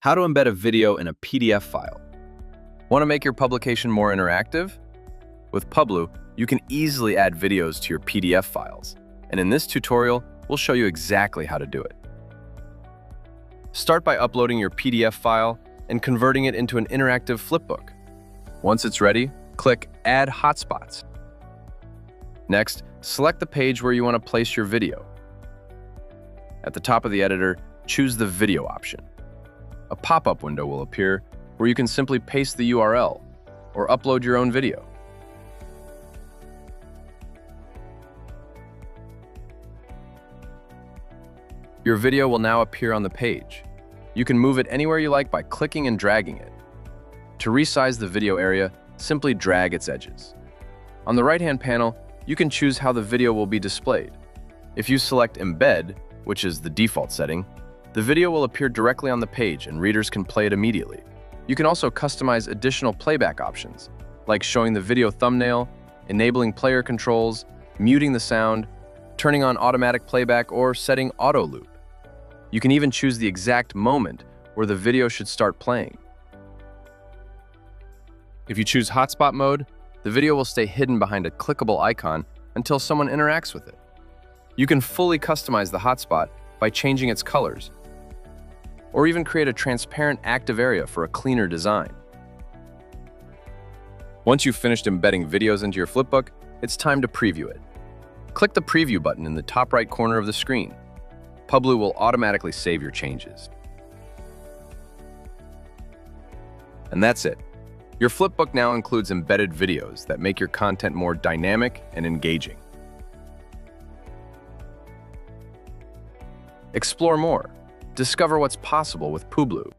How to embed a video in a PDF file. Want to make your publication more interactive? With Publuu, you can easily add videos to your PDF files, and in this tutorial, we'll show you exactly how to do it. Start by uploading your PDF file and converting it into an interactive flipbook. Once it's ready, click Add Hotspots. Next, select the page where you want to place your video. At the top of the editor, choose the video option. A pop-up window will appear where you can simply paste the URL or upload your own video. Your video will now appear on the page. You can move it anywhere you like by clicking and dragging it. To resize the video area, simply drag its edges. On the right-hand panel, you can choose how the video will be displayed. If you select Embed, which is the default setting, the video will appear directly on the page and readers can play it immediately. You can also customize additional playback options, like showing the video thumbnail, enabling player controls, muting the sound, turning on automatic playback, or setting auto loop. You can even choose the exact moment where the video should start playing. If you choose hotspot mode, the video will stay hidden behind a clickable icon until someone interacts with it. You can fully customize the hotspot by changing its colors, or even create a transparent active area for a cleaner design. Once you've finished embedding videos into your flipbook, it's time to preview it. Click the preview button in the top right corner of the screen. Publuu will automatically save your changes. And that's it. Your flipbook now includes embedded videos that make your content more dynamic and engaging. Explore more. Discover what's possible with Publuu.